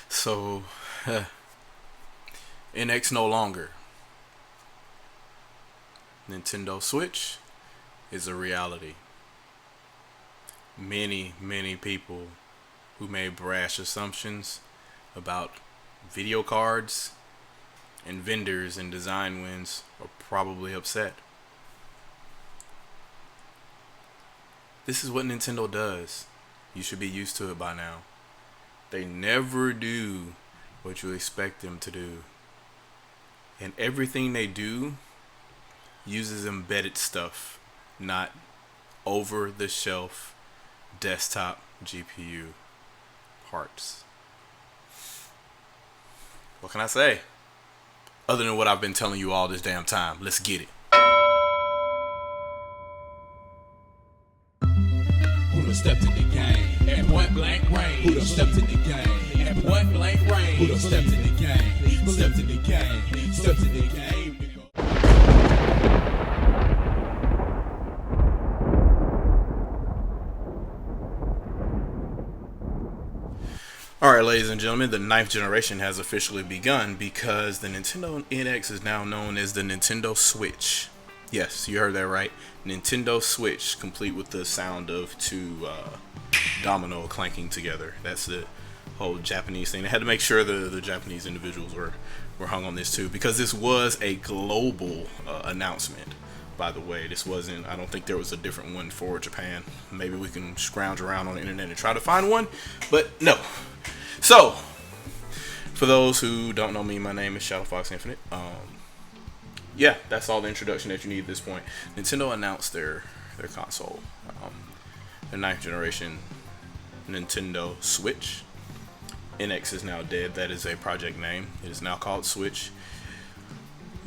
So, NX no longer. Nintendo Switch is a reality. Many people who made brash assumptions about video cards and vendors and design wins are probably upset. This is what Nintendo does. You should be used to it by now. They never do what you expect them to do. And everything they do uses embedded stuff, not over the shelf desktop GPU parts. What can I say? Other than what I've been telling you all this damn time. Let's get it. Who done stepped in the game at point blank range? Who done stepped in the game at point blank range? Who done stepped in the game? Stepped in the game. Stepped in the game. Alright, ladies and gentlemen, the 9th generation has officially begun because the Nintendo NX is now known as the Nintendo Switch. Yes, you heard that right. Nintendo Switch, complete with the sound of two domino clanking together. That's the whole Japanese thing. They had to make sure the Japanese individuals were hung on this too, because this was a global announcement. By the way, this wasn't, I don't think there was a different one for Japan. Maybe we can scrounge around on the internet and try to find one, but no. So, for those who don't know me, my name is ShadowFox Infinite. Yeah, that's all the introduction that you need at this point. Nintendo announced their console, the 9th generation Nintendo Switch. NX is now dead. That is a project name. It is now called Switch.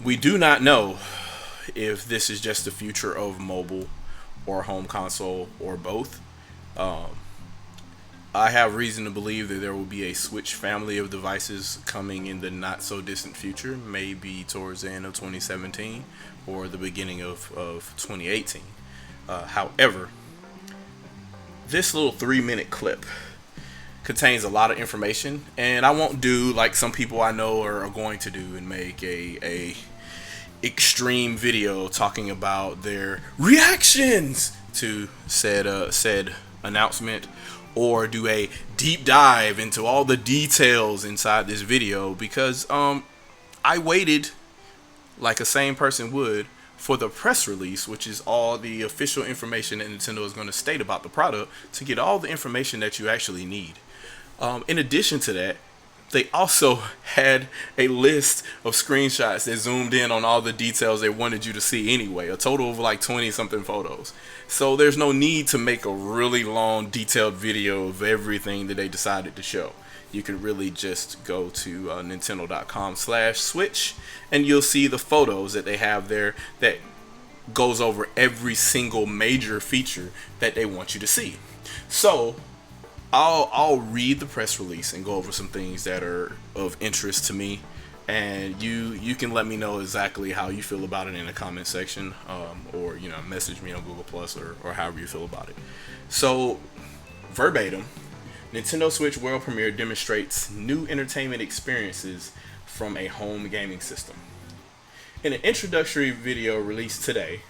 We do not know if this is just the future of mobile or home console or both. I have reason to believe that there will be a Switch family of devices coming in the not so distant future, maybe towards the end of 2017 or the beginning of 2018. However, this little 3-minute clip contains a lot of information, and I won't do like some people I know are going to do and make a extreme video talking about their reactions to said announcement, or do a deep dive into all the details inside this video, because I waited like a sane person would for the press release, which is all the official information that Nintendo is going to state about the product, to get all the information that you actually need. In addition to that, they also had a list of screenshots that zoomed in on all the details they wanted you to see anyway, a total of like 20 something photos. So there's no need to make a really long detailed video of everything that they decided to show. You could really just go to nintendo.com/switch and you'll see the photos that they have there that goes over every single major feature that they want you to see. So I'll read the press release and go over some things that are of interest to me, and you can let me know exactly how you feel about it in the comment section, or message me on Google Plus or however you feel about it. So, verbatim, Nintendo Switch World Premiere demonstrates new entertainment experiences from a home gaming system. In an introductory video released today,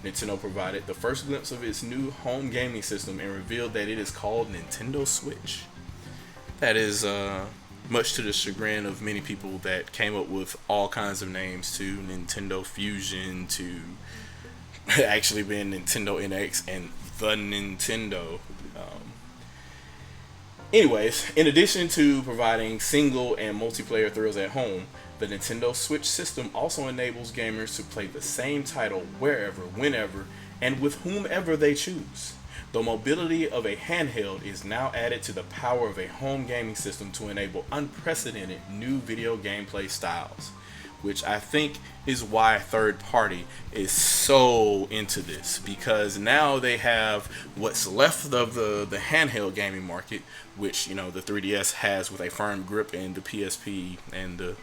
Nintendo provided the first glimpse of its new home gaming system and revealed that it is called Nintendo Switch. That is much to the chagrin of many people that came up with all kinds of names, to Nintendo Fusion, to actually being Nintendo NX and the Nintendo. Anyways, in addition to providing single and multiplayer thrills at home, the Nintendo Switch system also enables gamers to play the same title wherever, whenever, and with whomever they choose. The mobility of a handheld is now added to the power of a home gaming system to enable unprecedented new video gameplay styles, which I think is why third party is so into this, because now they have what's left of the handheld gaming market, which the 3DS has with a firm grip, and the PSP and the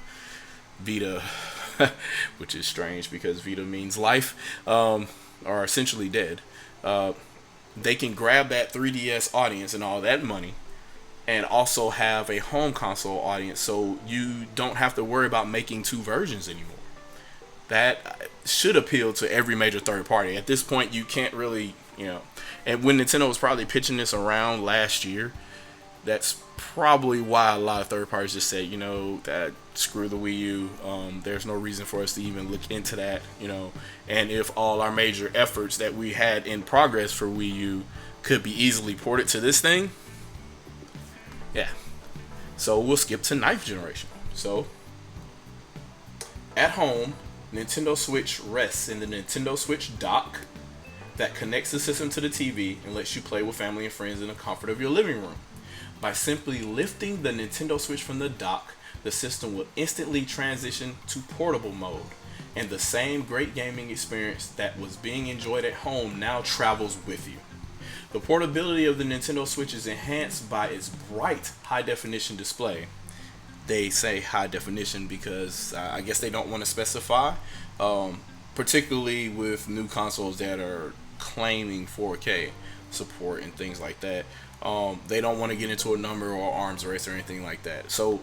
Vita, which is strange because Vita means life, are essentially dead. They can grab that 3DS audience and all that money and also have a home console audience, so you don't have to worry about making two versions anymore. That should appeal to every major third party. At this point, you can't really, and when Nintendo was probably pitching this around last year, that's probably why a lot of third parties just said, that screw the Wii U. There's no reason for us to even look into that, And if all our major efforts that we had in progress for Wii U could be easily ported to this thing, yeah. So we'll skip to ninth generation. So at home, Nintendo Switch rests in the Nintendo Switch dock that connects the system to the TV and lets you play with family and friends in the comfort of your living room. By simply lifting the Nintendo Switch from the dock, the system will instantly transition to portable mode, and the same great gaming experience that was being enjoyed at home now travels with you. The portability of the Nintendo Switch is enhanced by its bright high-definition display. They say high definition because I guess they don't want to specify, particularly with new consoles that are claiming 4K support and things like that. They don't want to get into a number or arms race or anything like that. So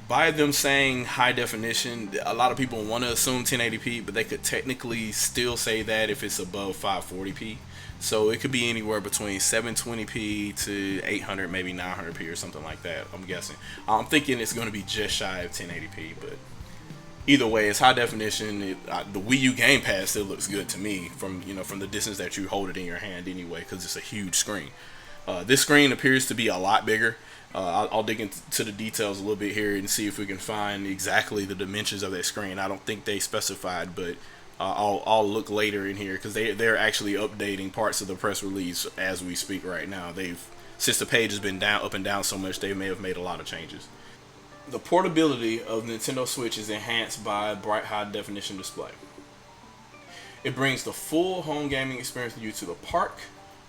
by them saying high definition, a lot of people want to assume 1080p, but they could technically still say that if it's above 540p. So it could be anywhere between 720p to 800, maybe 900p or something like that, I'm guessing. I'm thinking it's going to be just shy of 1080p, but either way, it's high definition. The Wii U Gamepad still looks good to me from the distance that you hold it in your hand anyway, because it's a huge screen. This screen appears to be a lot bigger. I'll dig into the details a little bit here and see if we can find exactly the dimensions of that screen. I don't think they specified, but I'll look later in here because they're actually updating parts of the press release as we speak right now. Since the page has been up and down so much, they may have made a lot of changes. The portability of Nintendo Switch is enhanced by a bright high definition display. It brings the full home gaming experience with you to the park,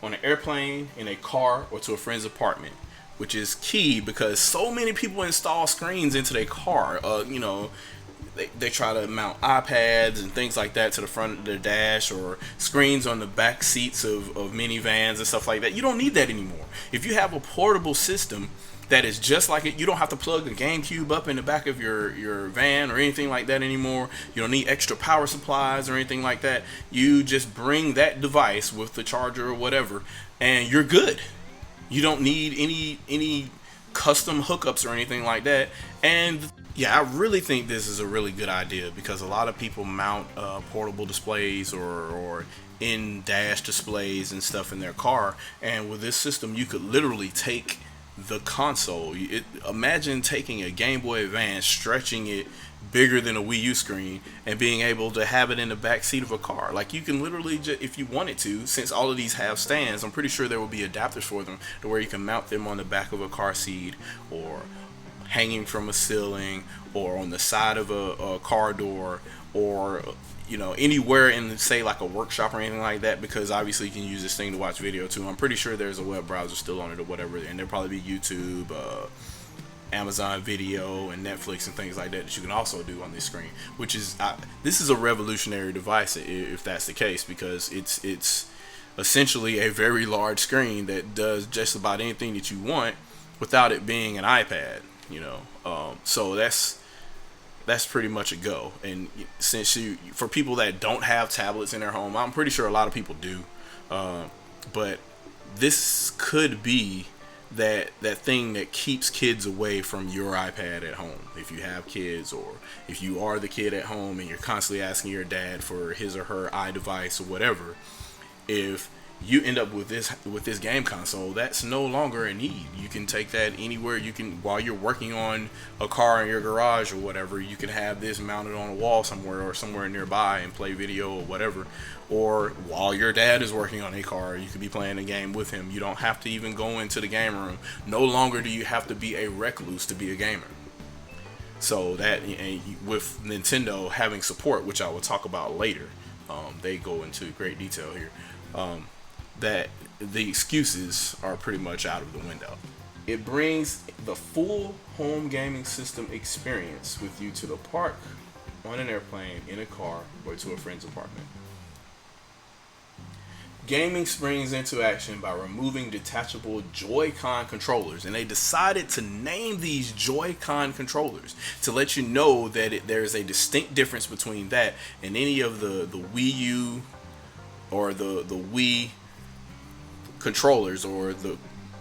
on an airplane, in a car, or to a friend's apartment, which is key because so many people install screens into their car. They try to mount iPads and things like that to the front of their dash, or screens on the back seats of minivans and stuff like that. You don't need that anymore. If you have a portable system that is just like it, you don't have to plug the GameCube up in the back of your van or anything like that anymore. You don't need extra power supplies or anything like that. You just bring that device with the charger or whatever, and you're good. You don't need any custom hookups or anything like that. And yeah, I really think this is a really good idea because a lot of people mount portable displays or in-dash displays and stuff in their car, and with this system you could literally take the console. Imagine taking a Game Boy Advance, stretching it bigger than a Wii U screen, and being able to have it in the back seat of a car. Like, you can literally if you wanted to, since all of these have stands, I'm pretty sure there will be adapters for them to where you can mount them on the back of a car seat, or hanging from a ceiling, or on the side of a car door, or anywhere in, say, like a workshop or anything like that, because obviously you can use this thing to watch video too. I'm pretty sure there's a web browser still on it or whatever, and there'll probably be YouTube, Amazon Video, and Netflix and things like that you can also do on this screen, which is this is a revolutionary device if that's the case, because it's essentially a very large screen that does just about anything that you want without it being an iPad, so that's pretty much a go. And since for people that don't have tablets in their home, I'm pretty sure a lot of people do, but this could be that thing that keeps kids away from your iPad at home. If you have kids, or if you are the kid at home and you're constantly asking your dad for his or her iDevice or whatever, if you end up with this game console, that's no longer a need. You can take that anywhere. You can, while you're working on a car in your garage or whatever, you can have this mounted on a wall somewhere or somewhere nearby and play video or whatever. Or while your dad is working on a car, you could be playing a game with him. You don't have to even go into the game room. No longer do you have to be a recluse to be a gamer. So that, with Nintendo having support, which I will talk about later, they go into great detail here, that the excuses are pretty much out of the window. It brings the full home gaming system experience with you to the park, on an airplane, in a car, or to a friend's apartment. Gaming springs into action by removing detachable Joy-Con controllers, and they decided to name these Joy-Con controllers to let you know that there is a distinct difference between that and any of the Wii U or the Wii controllers or the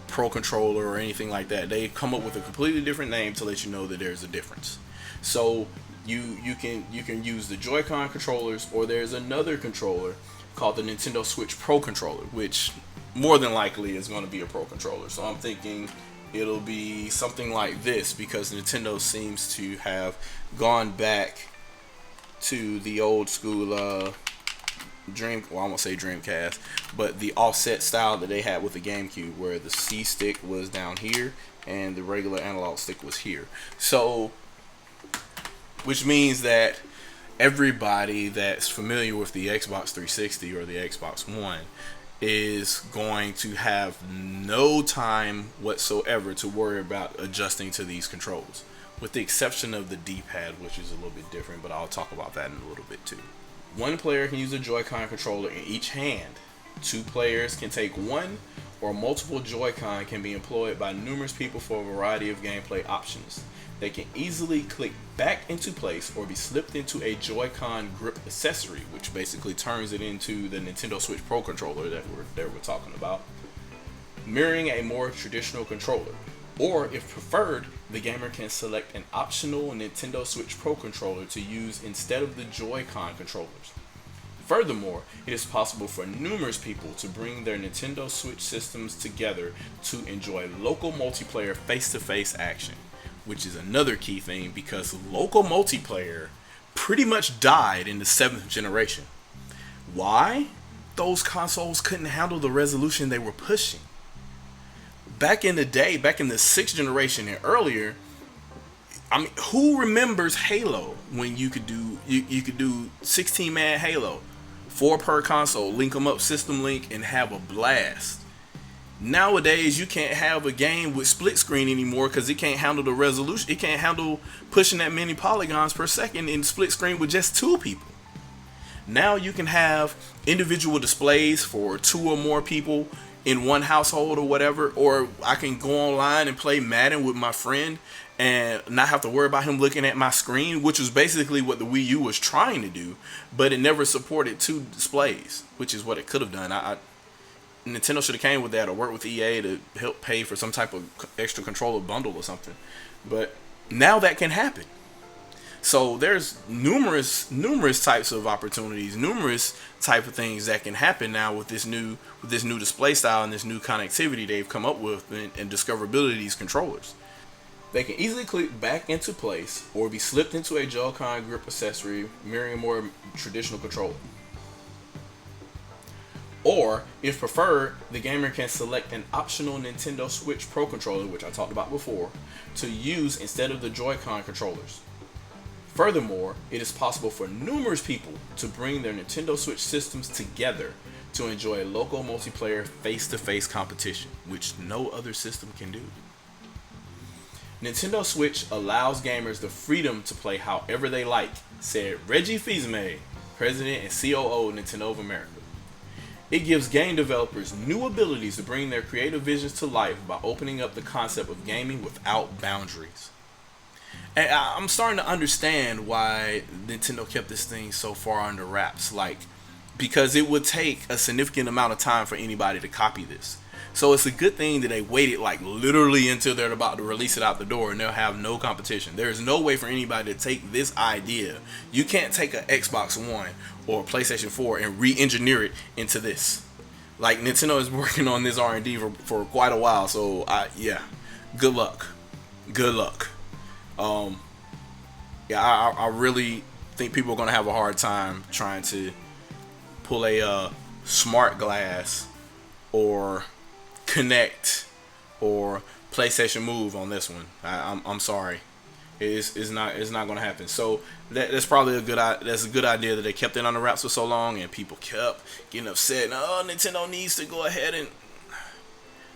Pro controller or anything like that. They come up with a completely different name to let you know that there's a difference. So you can use the Joy-Con controllers, or there's another controller called the Nintendo Switch Pro controller, which more than likely is going to be a Pro controller. So I'm thinking it'll be something like this, because Nintendo seems to have gone back to the old school I won't say Dreamcast, but the offset style that they had with the GameCube, where the C stick was down here and the regular analog stick was here. So, which means that everybody that's familiar with the Xbox 360 or the Xbox One is going to have no time whatsoever to worry about adjusting to these controls, with the exception of the D-pad, which is a little bit different, but I'll talk about that in a little bit too. One player can use a Joy-Con controller in each hand. Two players can take one, or multiple Joy-Con can be employed by numerous people for a variety of gameplay options. They can easily click back into place or be slipped into a Joy-Con grip accessory, which basically turns it into the Nintendo Switch Pro controller that we're talking about, mirroring a more traditional controller. Or, if preferred, the gamer can select an optional Nintendo Switch Pro controller to use instead of the Joy-Con controllers. Furthermore, it is possible for numerous people to bring their Nintendo Switch systems together to enjoy local multiplayer face-to-face action, which is another key thing, because local multiplayer pretty much died in the 7th generation. Why? Those consoles couldn't handle the resolution they were pushing. Back in the day, back in the 6th generation and earlier, I mean, who remembers Halo when you could do 16-man Halo, 4 per console, link them up, system link, and have a blast? Nowadays, you can't have a game with split screen anymore because it can't handle the resolution. It can't handle pushing that many polygons per second in split screen with just 2 people. Now you can have individual displays for 2 or more people in one household or whatever, or I can go online and play Madden with my friend and not have to worry about him looking at my screen, which was basically what the Wii U was trying to do, but it never supported 2 displays, which is what it could have done. Nintendo should have came with that, or worked with EA to help pay for some type of extra controller bundle or something. But now that can happen. So there's numerous types of opportunities, numerous type of things that can happen now with this new display style and this new connectivity they've come up with and discoverability of these controllers. They can easily click back into place or be slipped into a Joy-Con grip accessory, mirroring a more traditional controller. Or, if preferred, the gamer can select an optional Nintendo Switch Pro controller, which I talked about before, to use instead of the Joy-Con controllers. Furthermore, it is possible for numerous people to bring their Nintendo Switch systems together to enjoy a local multiplayer face-to-face competition, which no other system can do. Nintendo Switch allows gamers the freedom to play however they like, said Reggie Fils-Aimé, President and COO of Nintendo of America. It gives game developers new abilities to bring their creative visions to life by opening up the concept of gaming without boundaries. And I'm starting to understand why Nintendo kept this thing so far under wraps, because it would take a significant amount of time for anybody to copy this. So it's a good thing that they waited literally until they're about to release it out the door and they'll have no competition. There is no way for anybody to take this idea. You can't take an Xbox One or a PlayStation 4 and re-engineer it into this. Nintendo is working on this R&D for quite a while, so good luck. Good luck. I really think people are going to have a hard time trying to pull a smart glass or Connect or PlayStation Move on this one. I'm sorry, it's not going to happen. So that's probably a good idea that they kept it on the wraps for so long, and people kept getting upset. Oh, Nintendo needs to go ahead, and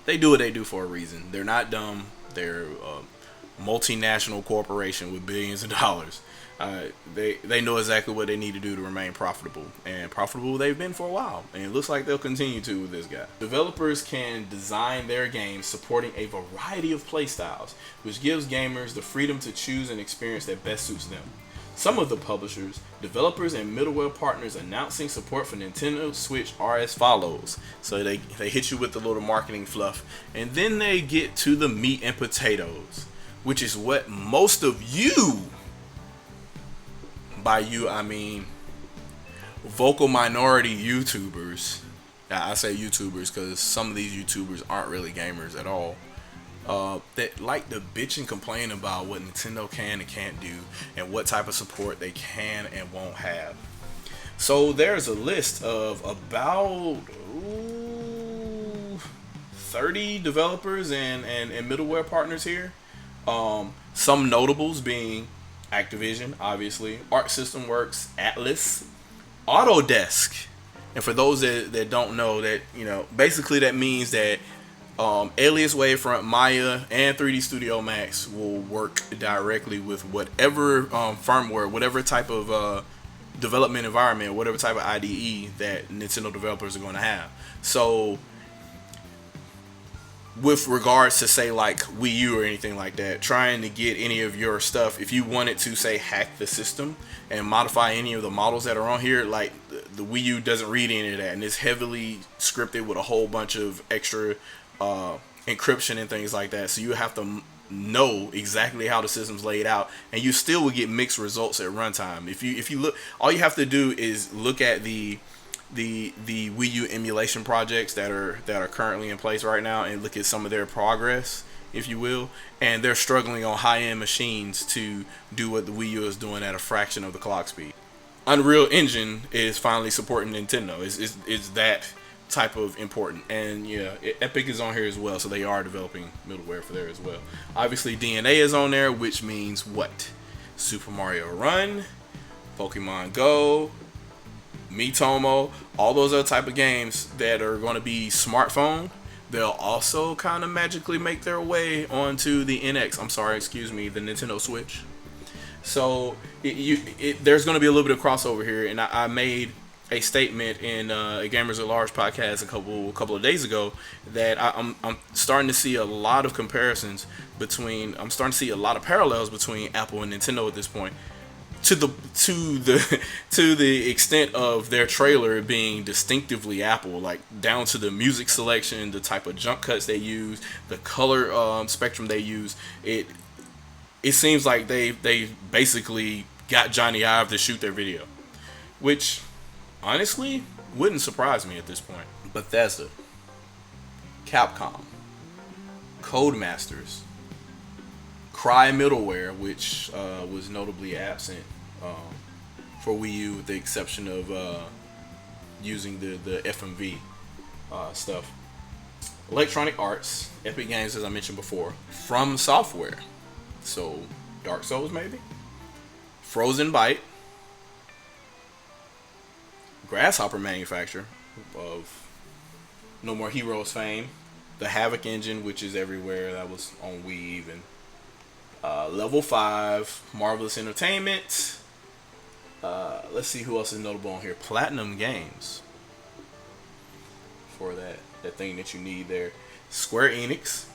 they do what they do for a reason. They're not dumb. They're multinational corporation with billions of dollars. They know exactly what they need to do to remain profitable, and profitable they've been for a while, and it looks like they'll continue to with this guy. Developers can design their games supporting a variety of playstyles, which gives gamers the freedom to choose an experience that best suits them. Some of the publishers, developers, and middleware partners announcing support for Nintendo Switch are as follows. So they hit you with the little marketing fluff, and then they get to the meat and potatoes, which is what most of you, by you I mean vocal minority YouTubers, I say YouTubers because some of these YouTubers aren't really gamers at all, that like to bitch and complain about what Nintendo can and can't do and what type of support they can and won't have. So there's a list of about 30 developers and middleware partners here. Some notables being Activision, obviously, Arc System Works, Atlas, Autodesk. And for those that don't know, that, you know, basically that means that Alias, Wavefront, Maya, and 3D Studio Max will work directly with whatever firmware, whatever type of development environment, whatever type of IDE that Nintendo developers are going to have. So with regards to, say, like Wii U or anything like that, trying to get any of your stuff, if you wanted to, say, hack the system and modify any of the models that are on here, like the Wii U doesn't read any of that, and it's heavily scripted with a whole bunch of extra encryption and things like that. So you have to know exactly how the system's laid out, and you still will get mixed results at runtime. If you look, all you have to do is look at the Wii U emulation projects that are currently in place right now, and look at some of their progress, if you will, and they're struggling on high-end machines to do what the Wii U is doing at a fraction of the clock speed. Unreal Engine is finally supporting Nintendo. It's that type of important, and yeah, Epic is on here as well, so they are developing middleware for there as well. Obviously DNA is on there, which means what? Super Mario Run, Pokemon Go, Miitomo, all those other type of games that are going to be smartphone, they'll also kind of magically make their way onto the the Nintendo Switch. So there's going to be a little bit of crossover here, and I made a statement in a Gamers at Large podcast a couple of days ago that I'm starting to see a lot of comparisons between, I'm starting to see a lot of parallels between Apple and Nintendo at this point, to the extent of their trailer being distinctively Apple, like down to the music selection, the type of jump cuts they use, the color spectrum they use. It seems like they basically got Johnny Ive to shoot their video, which honestly wouldn't surprise me at this point. Bethesda, Capcom, Codemasters, Cry Middleware, which was notably absent for Wii U, with the exception of using the FMV stuff. Electronic Arts, Epic Games, as I mentioned before, From Software, so Dark Souls maybe, Frozen Byte, Grasshopper manufacturer of No More Heroes fame, the Havoc engine, which is everywhere, that was on Wii even, Level 5, Marvelous Entertainment, let's see who else is notable on here, Platinum Games, for that thing that you need there, Square Enix,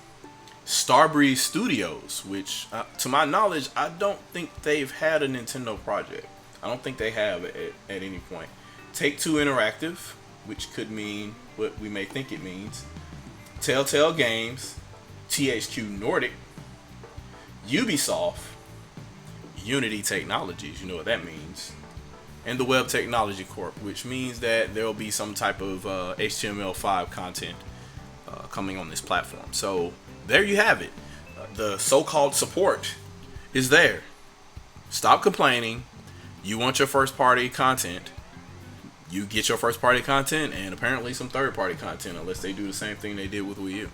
Starbreeze Studios, which to my knowledge I don't think they've had a Nintendo project. I don't think they have at any point. Take-Two Interactive, which could mean what we may think it means, Telltale Games, THQ Nordic, Ubisoft, Unity Technologies, you know what that means, and the Web Technology Corp, which means that there will be some type of HTML5 content coming on this platform. So there you have it. The so-called support is there. Stop complaining. You want your first-party content. You get your first-party content and apparently some third-party content, unless they do the same thing they did with Wii U.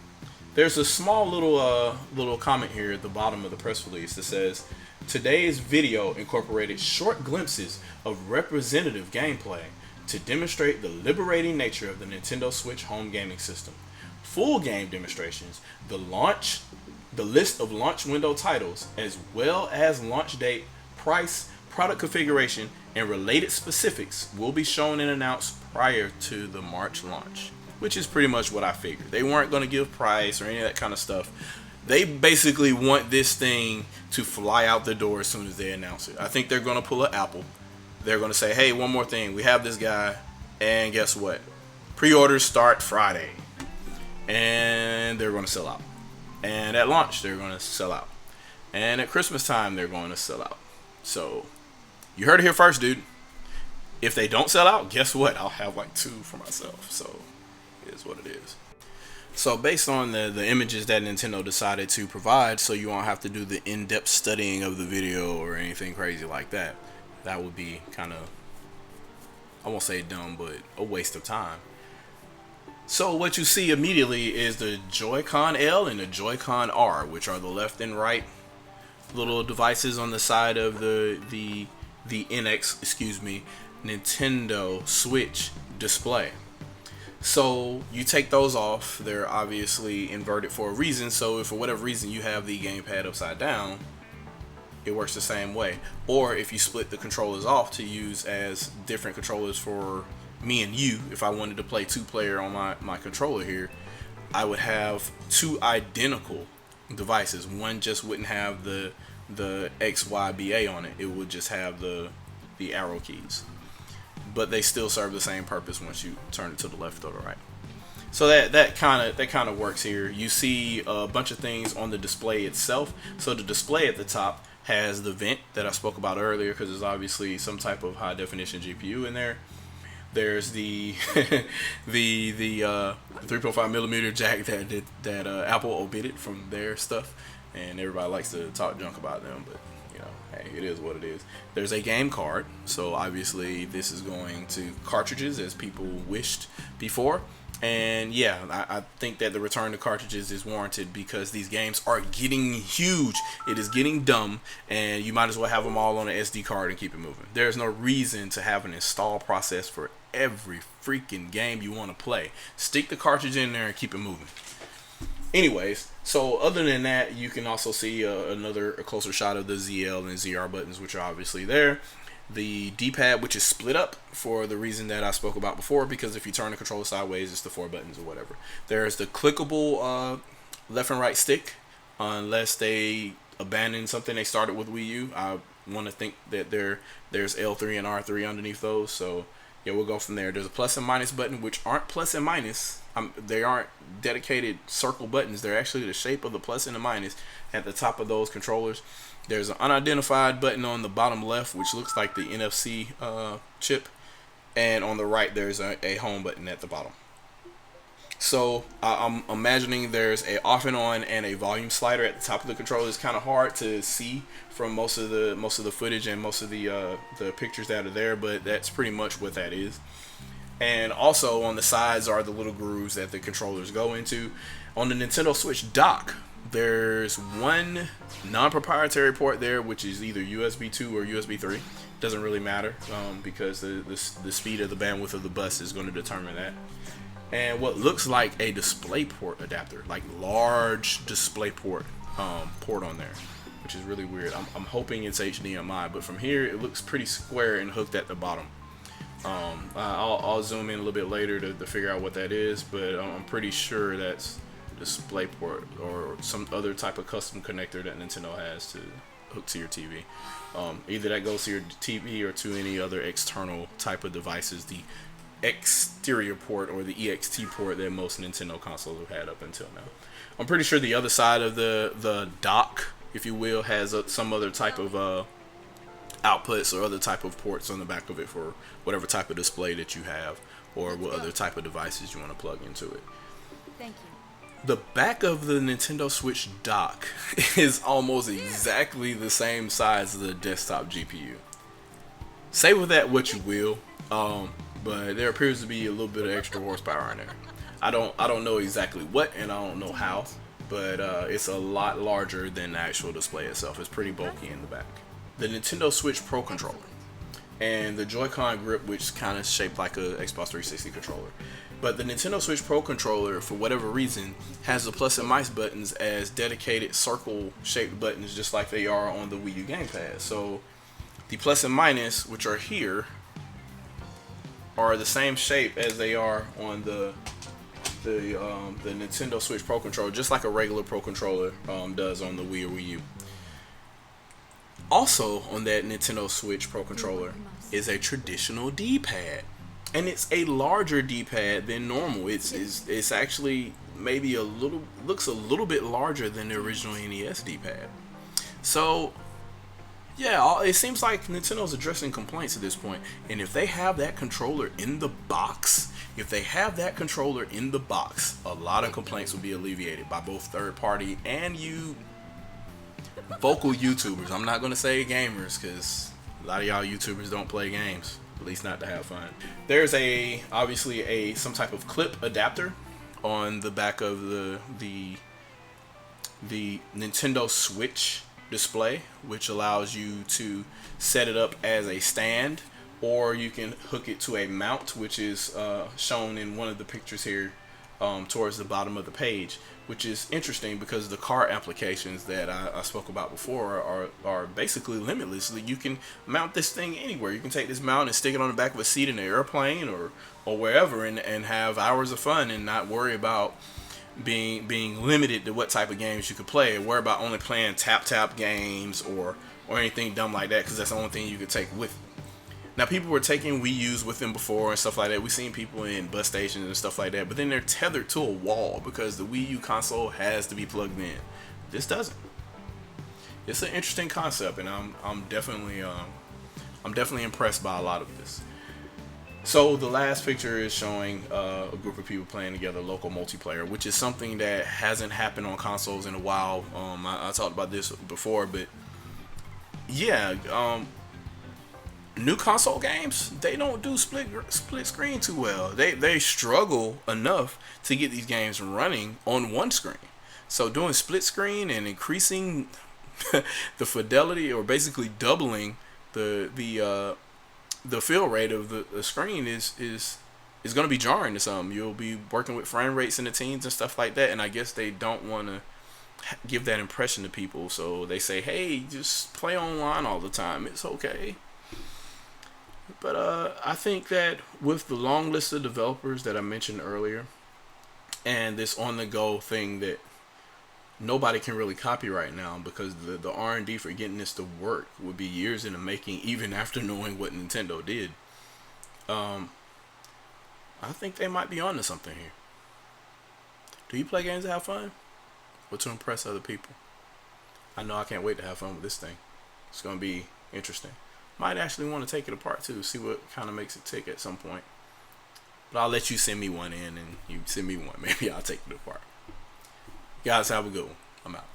There's a small little comment here at the bottom of the press release that says, today's video incorporated short glimpses of representative gameplay to demonstrate the liberating nature of the Nintendo Switch home gaming system. Full game demonstrations, the launch The list of launch window titles, as well as launch date, price, product configuration, and related specifics, will be shown and announced prior to the March launch, which is pretty much what I figured. They weren't going to give price or any of that kind of stuff. They basically want this thing to fly out the door as soon as they announce it. I think they're going to pull an Apple. They're going to say, hey, one more thing. We have this guy, and guess what? Pre-orders start Friday, and they're going to sell out. And at launch, they're going to sell out. And at Christmas time, they're going to sell out. So you heard it here first, dude. If they don't sell out, guess what? I'll have like 2 for myself. So it is what it is. So based on the images that Nintendo decided to provide, so you won't have to do the in-depth studying of the video or anything crazy like that. That would be kind of, I won't say dumb, but a waste of time. So what you see immediately is the Joy-Con L and the Joy-Con R, which are the left and right little devices on the side of the Nintendo Switch display. So you take those off. They're obviously inverted for a reason. So if for whatever reason you have the gamepad upside down, it works the same way. Or if you split the controllers off to use as different controllers for me and you, if I wanted to play 2-player on my controller here, I would have 2 identical devices. One just wouldn't have the XYBA on it. It would just have the arrow keys. But they still serve the same purpose once you turn it to the left or the right. So that kind of works here. You see a bunch of things on the display itself. So the display at the top has the vent that I spoke about earlier, because there's obviously some type of high definition GPU in there. There's the 3.5 millimeter jack that Apple omitted from their stuff, and everybody likes to talk junk about them, but you know, hey, it is what it is. There's a game card, so obviously this is going to cartridges as people wished before. And yeah, I think that the return to cartridges is warranted because these games are getting huge. It is getting dumb, and you might as well have them all on an SD card and keep it moving. There's no reason to have an install process for every freaking game you want to play. Stick the cartridge in there and keep it moving. Anyways, so other than that, you can also see a closer shot of the ZL and ZR buttons, which are obviously there. The D-pad, which is split up for the reason that I spoke about before, because if you turn the controller sideways, it's the 4 buttons or whatever. There's the clickable left and right stick, unless they abandon something they started with Wii U. I want to think that there's L3 and R3 underneath those, so yeah, we'll go from there. There's a plus and minus button, which aren't plus and minus. They aren't dedicated circle buttons. They're actually the shape of the plus and the minus at the top of those controllers. There's an unidentified button on the bottom left, which looks like the NFC chip. And on the right, there's a home button at the bottom. So I'm imagining there's a off and on and a volume slider at the top of the controller. It's kind of hard to see from most of the footage and most of the pictures that are there, but that's pretty much what that is. And also on the sides are the little grooves that the controllers go into. On the Nintendo Switch dock, there's one non-proprietary port there, which is either USB 2 or USB 3. Doesn't really matter because the speed of the bandwidth of the bus is going to determine that. And what looks like a DisplayPort adapter, like large DisplayPort port on there, which is really weird. I'm hoping it's HDMI, but from here it looks pretty square and hooked at the bottom. I'll zoom in a little bit later to figure out what that is, but I'm pretty sure that's DisplayPort or some other type of custom connector that Nintendo has to hook to your TV. Either that goes to your TV or to any other external type of devices, the exterior port or the EXT port that most Nintendo consoles have had up until now. I'm pretty sure the other side of the dock, if you will, has some other type of outputs or other type of ports on the back of it for whatever type of display that you have or what other type of devices you want to plug into it. Thank you. The back of the Nintendo Switch dock is almost exactly the same size as the desktop GPU. Say with that what you will, but there appears to be a little bit of extra horsepower in there. I don't know exactly what, and I don't know how, but it's a lot larger than the actual display itself. It's pretty bulky in the back. The Nintendo Switch Pro controller and the Joy-Con grip, which is kind of shaped like a Xbox 360 controller. But the Nintendo Switch Pro controller, for whatever reason, has the plus and minus buttons as dedicated circle-shaped buttons, just like they are on the Wii U gamepad. So the plus and minus, which are here, are the same shape as they are on the Nintendo Switch Pro controller, just like a regular Pro controller does on the Wii or Wii U. Also on that Nintendo Switch Pro controller is a traditional D-pad, and it's a larger D-pad than normal. It's actually maybe looks a little bit larger than the original NES D-pad. So yeah, it seems like Nintendo's addressing complaints at this point, and if they have that controller in the box, a lot of complaints will be alleviated by both third party and you vocal YouTubers. I'm not going to say gamers, because a lot of y'all YouTubers don't play games, at least not to have fun. There's obviously some type of clip adapter on the back of the Nintendo Switch display, which allows you to set it up as a stand, or you can hook it to a mount, which is shown in one of the pictures here towards the bottom of the page, which is interesting because the car applications that I spoke about before are basically limitless. You can mount this thing anywhere. You can take this mount and stick it on the back of a seat in an airplane or wherever, and have hours of fun and not worry about being limited to what type of games you could play, worry about only playing tap games or anything dumb like that, because that's the only thing you could take with you. Now, people were taking Wii U's with them before and stuff like that. We've seen people in bus stations and stuff like that, but then they're tethered to a wall because the Wii U console has to be plugged in. This doesn't. It's an interesting concept, and I'm definitely impressed by a lot of this. So the last picture is showing a group of people playing together, local multiplayer, which is something that hasn't happened on consoles in a while. I talked about this before, but yeah. New console games, they don't do split screen too well. They struggle enough to get these games running on one screen. So doing split screen and increasing the fidelity, or basically doubling the fill rate of the screen is going to be jarring to some. You'll be working with frame rates in the teens and stuff like that, and I guess they don't want to give that impression to people, so they say, hey, just play online all the time, it's okay. But I think that with the long list of developers that I mentioned earlier, and this on-the-go thing that nobody can really copy right now, because the R&D for getting this to work would be years in the making, even after knowing what Nintendo did. I think they might be onto something here. Do you play games to have fun, or to impress other people? I know I can't wait to have fun with this thing. It's going to be interesting. Might actually want to take it apart too, see what kind of makes it tick at some point. But I'll let you send me one in, and you send me one. Maybe I'll take it apart. Guys, have a good one. I'm out.